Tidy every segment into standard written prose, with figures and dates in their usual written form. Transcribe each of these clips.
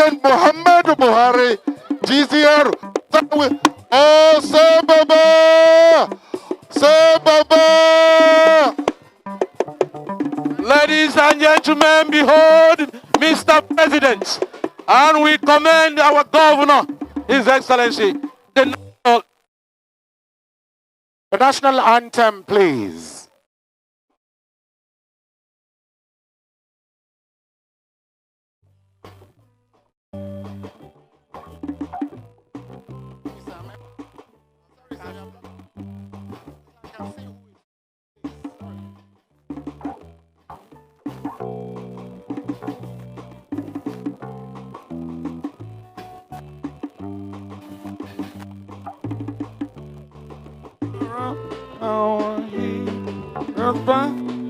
President Muhammadu Buhari, GCR. Oh, say Baba! Say Baba! Ladies and gentlemen, behold Mr. President, and we commend our governor, His Excellency, the national anthem, please.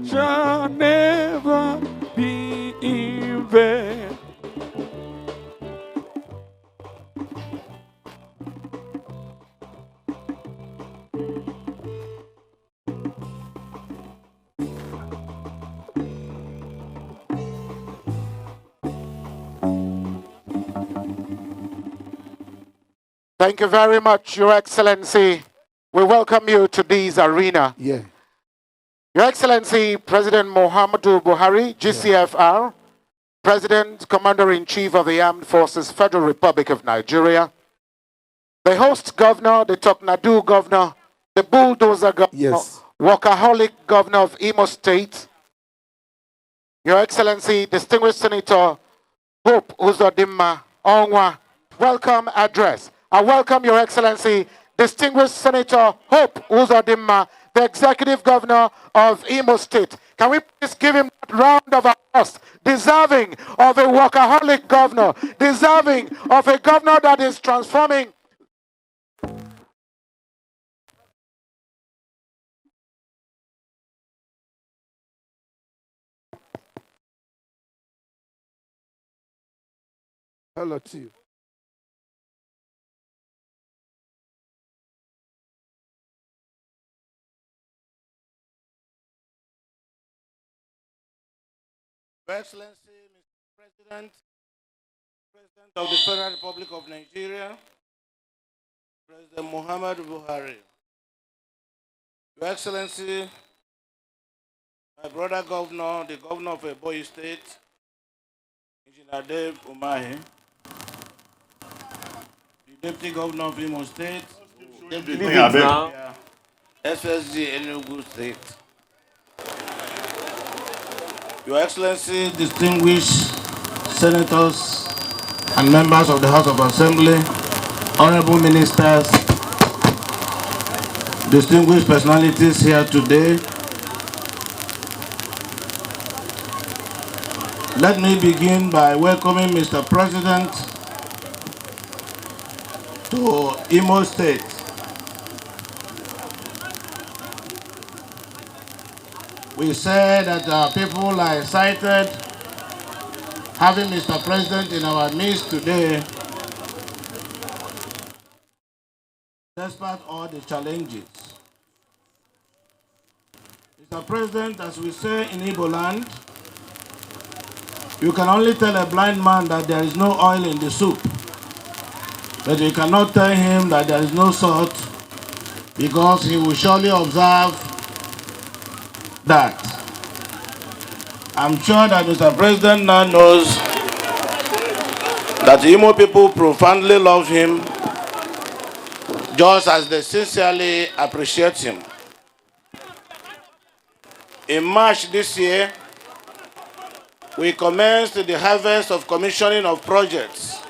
Shall never be in vain. Thank you very much, Your Excellency. We welcome you to this arena. Yeah. Your Excellency, President Muhammadu Buhari, GCFR, President, Commander-in-Chief of the Armed Forces, Federal Republic of Nigeria, the host governor, the Toknadu governor, the bulldozer governor, workaholic governor of Imo State, Your Excellency, distinguished Senator Hope Uzodimma Onwa, welcome address. I welcome Your Excellency, distinguished Senator Hope Uzodimma, the Executive Governor of Imo State. Can we please give him that round of applause? Deserving of a workaholic governor, deserving of a governor that is transforming. Hello to you. Your Excellency, Mr. President, President of the Federal Republic of Nigeria, President Muhammadu Buhari. Your Excellency, my brother governor, the governor of Ebonyi State, Engineer Dave Umahi, the deputy governor of Imo State, SSG Enugu State. Your Excellency, distinguished senators and members of the House of Assembly, honorable ministers, distinguished personalities here today, let me begin by welcoming Mr. President to Imo State. We say that our people are excited having Mr. President in our midst today, despite all the challenges. Mr. President, as we say in Igbo land, you can only tell a blind man that there is no oil in the soup, but you cannot tell him that there is no salt, because he will surely observe that. I'm sure that Mr. President now knows that the Imo people profoundly love him, just as they sincerely appreciate him. In March this year, we commenced the harvest of commissioning of projects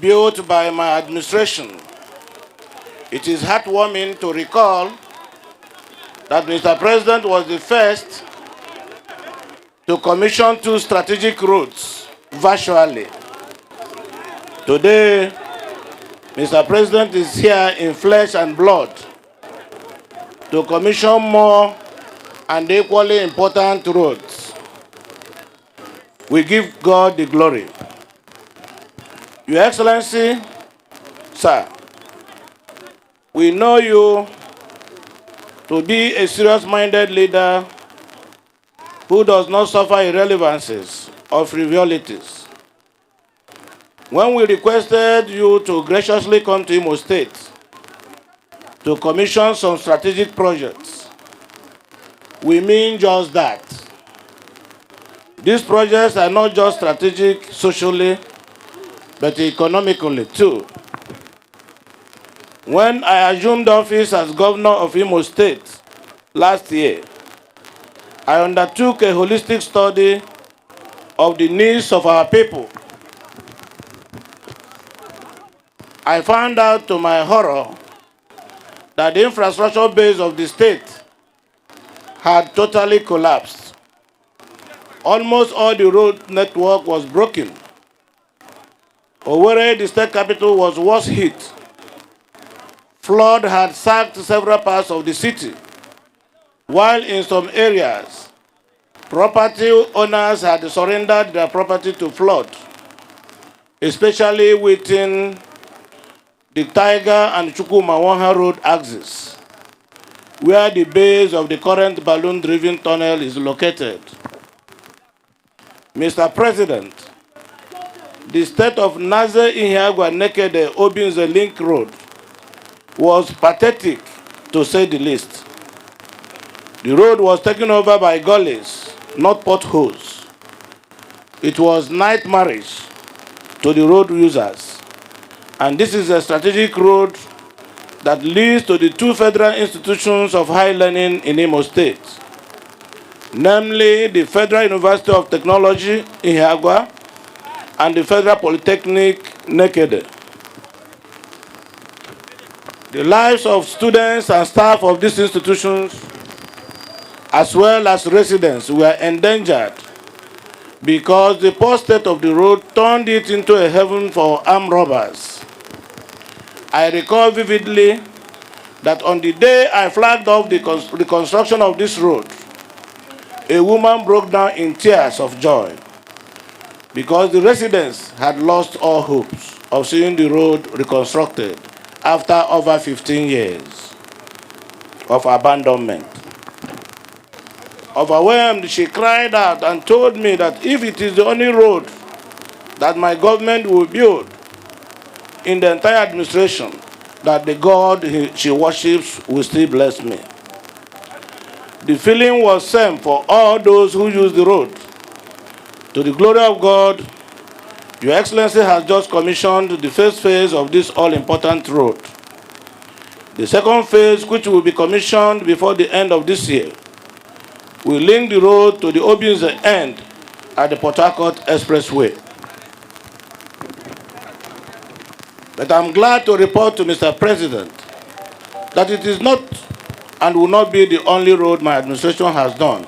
built by my administration. It is heartwarming to recall that Mr. President was the first to commission 2 strategic routes virtually. Today, Mr. President is here in flesh and blood to commission more and equally important roads. We give God the glory. Your Excellency, sir, we know you to be a serious-minded leader who does not suffer irrelevances or frivolities. When we requested you to graciously come to Imo State to commission some strategic projects, we mean just that. These projects are not just strategic socially, but economically too. When I assumed office as governor of Imo State last year, I undertook a holistic study of the needs of our people. I found out to my horror that the infrastructure base of the state had totally collapsed. Almost all the road network was broken. Owerri, the state capital, was worse hit. Flood had sacked several parts of the city, while in some areas, property owners had surrendered their property to flood, especially within the Tiger and Chukwumawanha Road axis, where the base of the current balloon-driven tunnel is located. Mr. President, the state of Naze Ihiagwa Nekede Obinze Link Road was pathetic, to say the least. The road was taken over by gullies, not potholes. It was nightmarish to the road users. And this is a strategic road that leads to the two federal institutions of higher learning in Imo State, namely the Federal University of Technology, Ihiagwa, and the Federal Polytechnic, Nekede. The lives of students and staff of these institutions, as well as residents, were endangered because the poor state of the road turned it into a heaven for armed robbers. I recall vividly that on the day I flagged off the construction of this road, a woman broke down in tears of joy because the residents had lost all hopes of seeing the road reconstructed after over 15 years of abandonment. Overwhelmed, she cried out and told me that if it is the only road that my government will build in the entire administration, that the God she worships will still bless me. The feeling was same for all those who use the road. To the glory of God, Your Excellency has just commissioned the first phase of this all-important road. The second phase, which will be commissioned before the end of this year, will link the road to the Obinze end at the Port Harcourt Expressway. But I'm glad to report to Mr. President that it is not and will not be the only road my administration has done.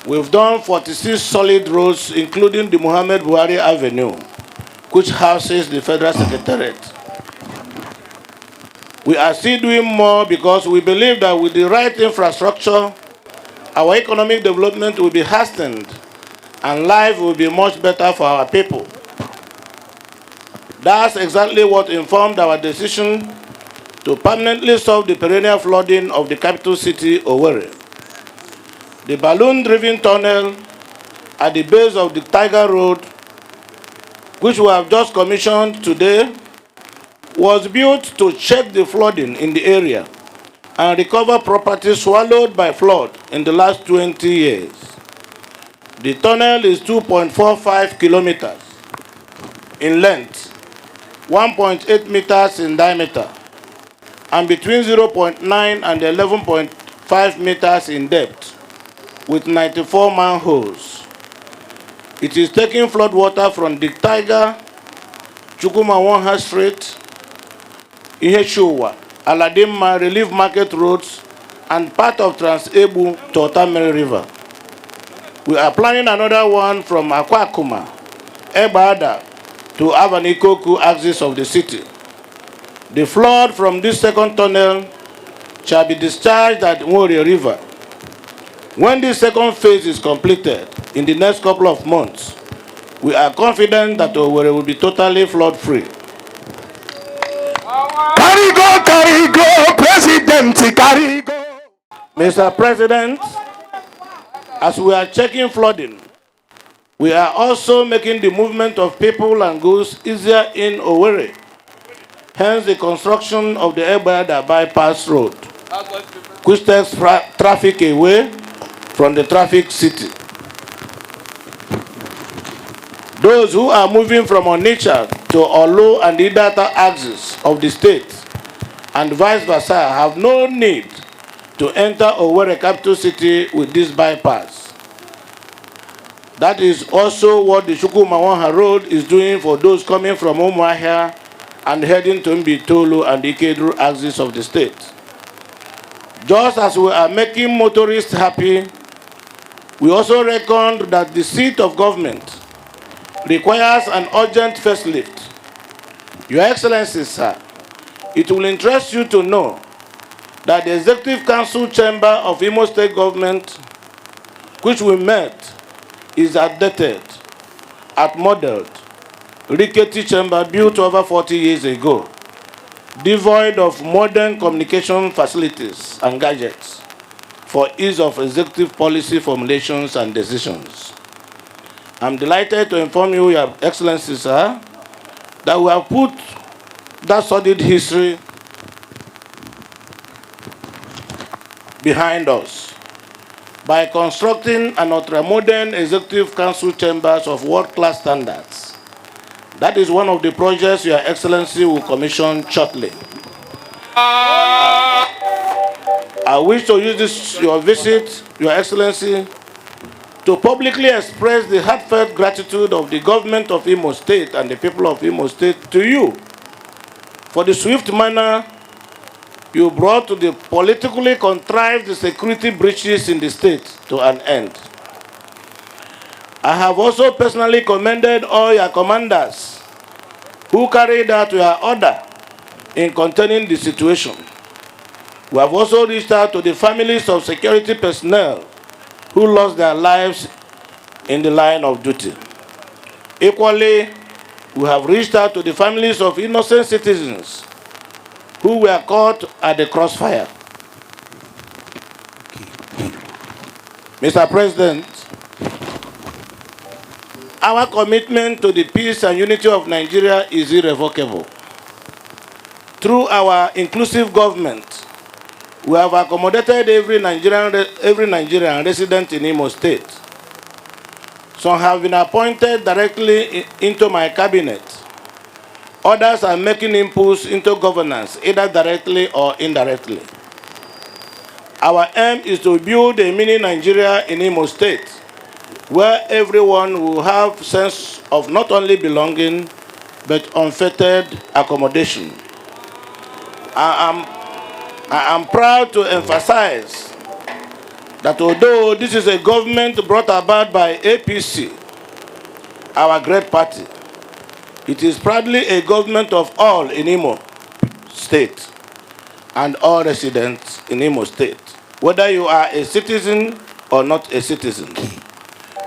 We've done 46 solid roads, including the Muhammad Buhari Avenue, which houses the Federal Secretariat. We are still doing more because we believe that with the right infrastructure, our economic development will be hastened and life will be much better for our people. That's exactly what informed our decision to permanently solve the perennial flooding of the capital city, Owerri. The balloon-driven tunnel at the base of the Tiger Road, which we have just commissioned today, was built to check the flooding in the area and recover property swallowed by flood in the last 20 years. The tunnel is 2.45 kilometers in length, 1.8 meters in diameter, and between 0.9 and 11.5 meters in depth, with 94 manholes. It is taking flood water from the Tiger, Chukwumawanha Street, Iheshuwa, Aladimma Relief Market Roads, and part of Trans-Ebu to Otamere River. We are planning another one from Akwakuma, Ebada, to Avanikoku axis of the city. The flood from this second tunnel shall be discharged at Nwori River. When this second phase is completed in the next couple of months, we are confident that Owerri will be totally flood-free. Carry go, President, carry go. Mr. President, as we are checking flooding, We are also making the movement of people and goods easier in Owerri, hence the construction of the Egbada bypass road, which takes traffic away from the traffic city. Those who are moving from Onitsha to Olu and the Idata axis of the state and vice versa have no need to enter Owerri capital city with this bypass. That is also what the Chukwumawaha Road is doing for those coming from Umuahia and heading to Mbitolu and the Ikedru axis of the state. Just as we are making motorists happy, we also reckon that the seat of government requires an urgent facelift. Your Excellency, sir, it will interest you to know that the Executive Council Chamber of Imo State Government, which we met, is outdated, outmodeled, rickety chamber built over 40 years ago, devoid of modern communication facilities and gadgets for ease of executive policy formulations and decisions. I'm delighted to inform you, Your Excellency, sir, that we have put that sordid history behind us by constructing an ultra-modern executive council chambers of world-class standards. That is one of the projects Your Excellency will commission shortly. I wish to use this, your visit, Your Excellency, to publicly express the heartfelt gratitude of the government of Imo State and the people of Imo State to you for the swift manner you brought to the politically contrived security breaches in the state to an end. I have also personally commended all your commanders who carried out your order in containing the situation. We have also reached out to the families of security personnel who lost their lives in the line of duty. Equally, we have reached out to the families of innocent citizens who were caught at the crossfire. Mr. President, our commitment to the peace and unity of Nigeria is irrevocable. Through our inclusive government, we have accommodated every Nigerian resident in Imo State. Some have been appointed directly into my cabinet. Others are making inputs into governance, either directly or indirectly. Our aim is to build a mini Nigeria in Imo State, where everyone will have a sense of not only belonging, but unfettered accommodation. I am proud to emphasize that although this is a government brought about by APC, our great party, it is proudly a government of all in Imo State and all residents in Imo State, whether you are a citizen or not a citizen.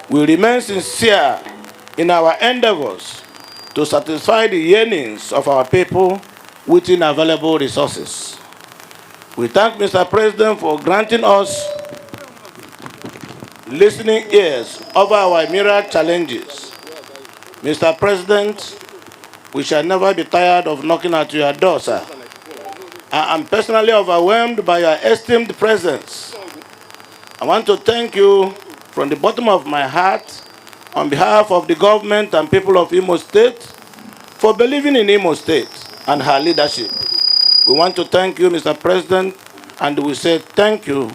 We remain sincere in our endeavors to satisfy the yearnings of our people within available resources. We thank Mr. President for granting us listening ears over our myriad challenges. Mr. President, we shall never be tired of knocking at your door, sir. I am personally overwhelmed by your esteemed presence. I want to thank you from the bottom of my heart on behalf of the government and people of Imo State for believing in Imo State and her leadership. We want to thank you, Mr. President, and we say thank you,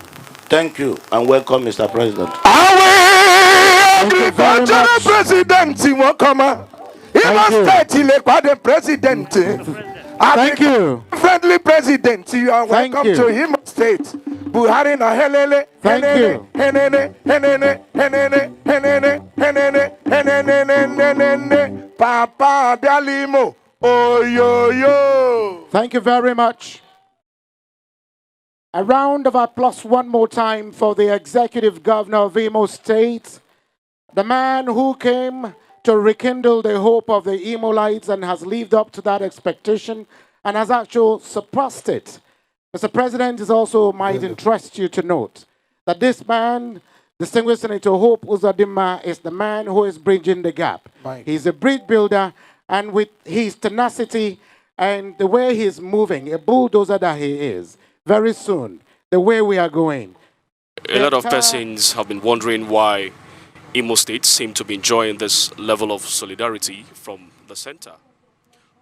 and welcome, Mr. President. Agricultural president, you come. Imo State, the president. Thank you. Friendly president, you are welcome to Imo State. Buhari na helele. Thank you. Papa Bialimo. Oh, yo, yo. Thank you very much. A round of applause one more time for the Executive Governor of Imo State, the man who came to rekindle the hope of the Imolites and has lived up to that expectation and has actually surpassed it. Mr. President, it also might interest you to note that this man Distinguished Senator Hope Uzodinma is the man who is bridging the gap. He's a bridge builder, and with his tenacity and the way he's moving, a bulldozer that he is, very soon, the way we are going. A lot of persons have been wondering why Imo State seem to be enjoying this level of solidarity from the center.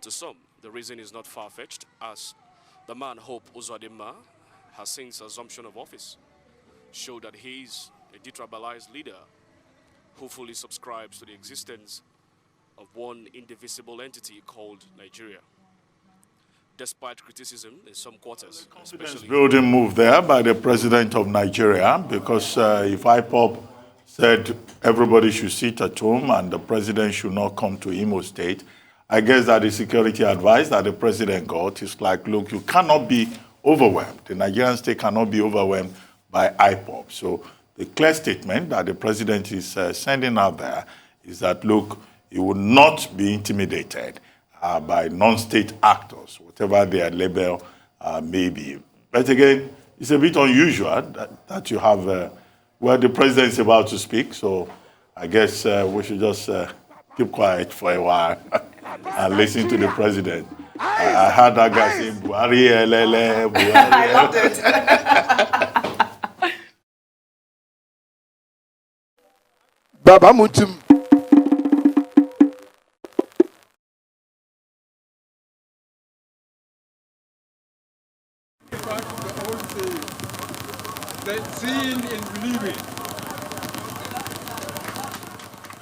To some, the reason is not far-fetched, as the man Hope Uzodinma has since assumption of office showed that he is a detribalized leader who fully subscribes to the existence of one indivisible entity called Nigeria. Despite criticism in some quarters, Confidence building move there by the president of Nigeria, because if IPOB said everybody should sit at home and the president should not come to Imo State, I guess that the security advice that the president got is like, look, you cannot be overwhelmed. The Nigerian state cannot be overwhelmed by IPOB. So the clear statement that the president is sending out there is that, look, he will not be intimidated by non-state actors, whatever their label may be. But again, it's a bit unusual that you have, well, the president is about to speak, so I guess we should just keep quiet for a while and listen to the president. I heard that guy say, Buhari, Buhari. I loved it. Baba Mutum. That seeing is believing.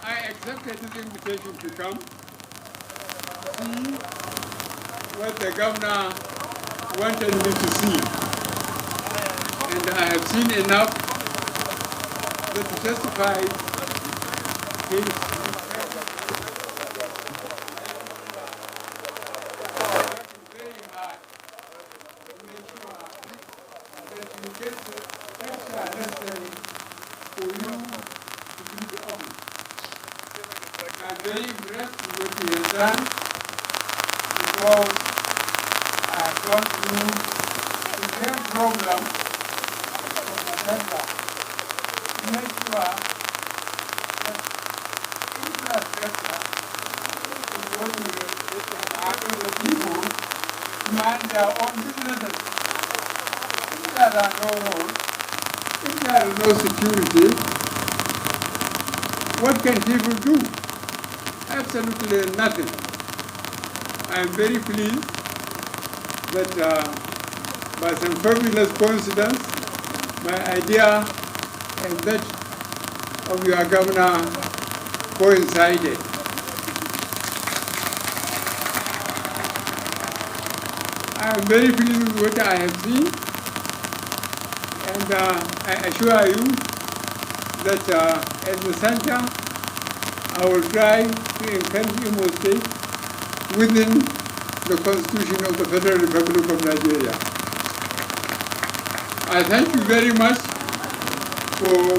I accepted his invitation to come, see what the governor wanted me to see. And I have seen enough that to justify his I'm very impressed with what he has done, because I have gone through the same problem of the center to make sure that infrastructure is going to the people to mind their own businesses. If there are no roads, if there is no security, what can people do? Absolutely nothing. I am very pleased that by some fabulous coincidence, my idea and that of your governor coincided. I am very pleased with what I have seen, and I assure you that at the center, I will try to encourage Imo State within the Constitution of the Federal Republic of Nigeria. I thank you very much for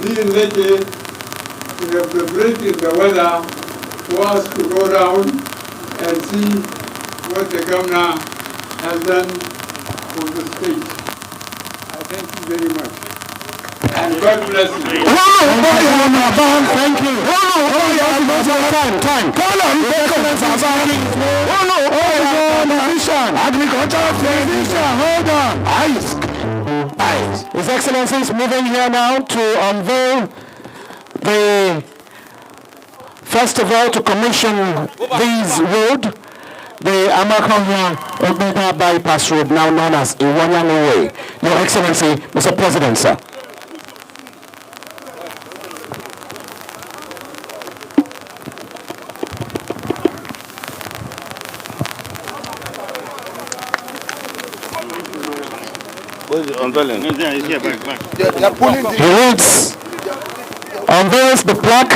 being ready to have the break in the weather for us to go down and see what the governor has done for the state. I thank you very much. And God bless you. Thank you. Hold on. His Excellency is moving here now to unveil the festival to commission this road, the Amakohia Obeda Bypass Road, now known as Iwanyano Way. Your Excellency, Mr. President, sir. He unveils the plaque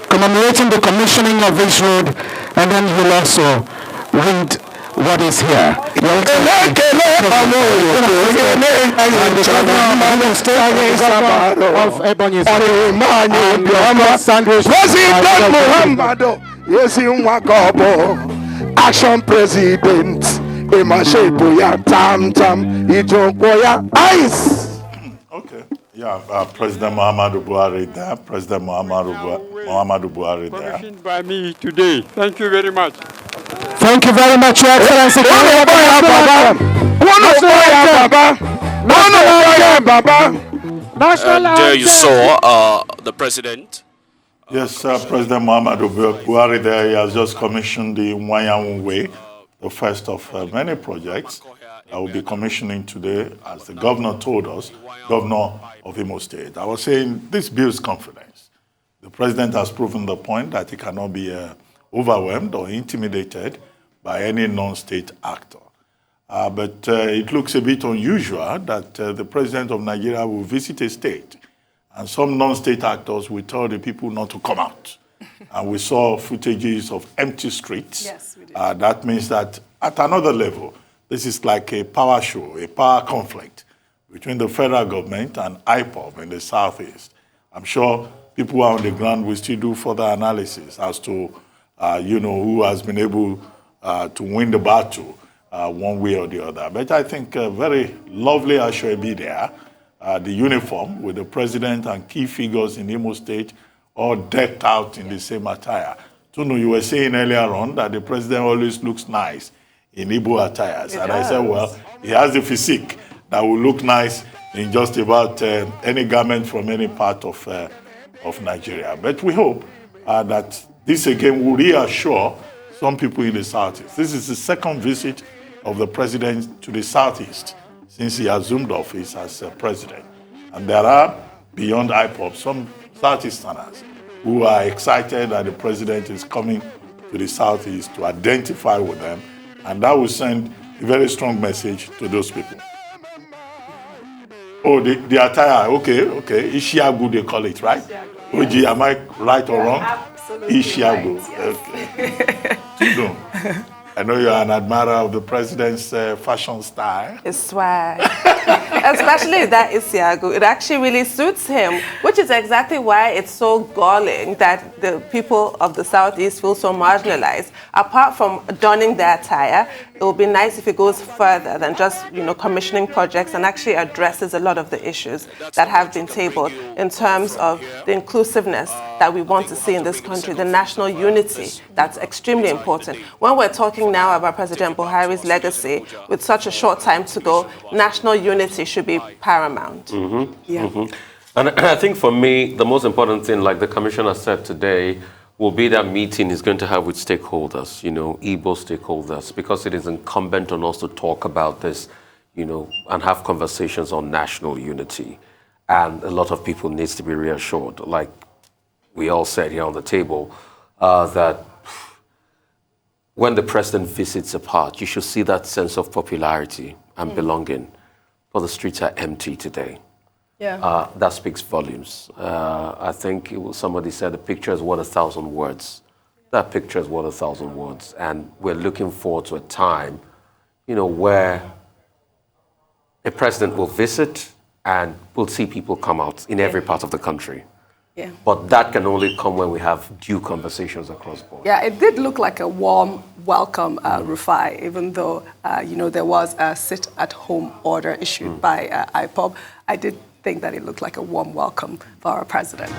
commemorating the commissioning of this road, and then he'll also read what is here. Action President. Ice. Okay. Yeah, President Muhammadu Buhari there. President Muhammadu Buhari there. Commissioned by me today. Thank you very much. Thank you very much, Your Excellency. There you saw the president. Yes, President Muhammadu Buhari there, he has just commissioned the Wanyanwu Way, the first of many projects that will be commissioning today, as the governor told us, governor of Imo State. I was saying this builds confidence. The president has proven the point that he cannot be overwhelmed or intimidated by any non-state actor. But it looks a bit unusual that the president of Nigeria will visit a state and some non-state actors will tell the people not to come out. And we saw footages of empty streets. Yes, we did. That means that at another level, this is like a power show, a power conflict between the federal government and IPOB in the southeast. I'm sure people who are on the ground will still do further analysis as to, who has been able to win the battle one way or the other. But I think very lovely Ashwebi there, the uniform with the president and key figures in Imo State all decked out in the same attire. Tunu, you were saying earlier on that the president always looks nice in Igbo attires. And I said, well, he has the physique that will look nice in just about any garment from any part of Nigeria. But we hope that this again will reassure some people in the southeast. This is the second visit of the president to the southeast since he assumed office as president. And there are, beyond IPOB, some Southeasterners who are excited that the president is coming to the southeast to identify with them, and that will send a very strong message to those people. Oh, the attire, okay. Ishiagu, they call it, right? Oji, am I right or wrong? Absolutely Ishiagu, right, yes. Okay. I know you're an admirer of the president's fashion style. His swag. Especially that Isiagu. It actually really suits him, which is exactly why it's so galling that the people of the Southeast feel so marginalized. Apart from donning their attire, it would be nice if it goes further than just, commissioning projects and actually addresses a lot of the issues that have been tabled in terms of the inclusiveness that we want to see in this country, the national unity that's extremely important. When we're talking now about President Buhari's legacy, with such a short time to go, national unity should be paramount. Mm-hmm. Yeah. Mm-hmm. And I think for me, the most important thing, like the commissioner said today, will be that meeting he's going to have with stakeholders, Igbo stakeholders, because it is incumbent on us to talk about this, and have conversations on national unity. And a lot of people needs to be reassured, like we all said here on the table, that when the president visits a part, you should see that sense of popularity and belonging. But the streets are empty today. Yeah. That speaks volumes. I think somebody said a picture is worth 1,000 words. That picture is worth 1,000 words. And we're looking forward to a time, where a president will visit and we'll see people come out in every part of the country. Yeah. But that can only come when we have due conversations across board. Yeah, it did look like a warm welcome, Rufai, even though, there was a sit-at-home order issued by IPOB. I did think that it looked like a warm welcome for our president.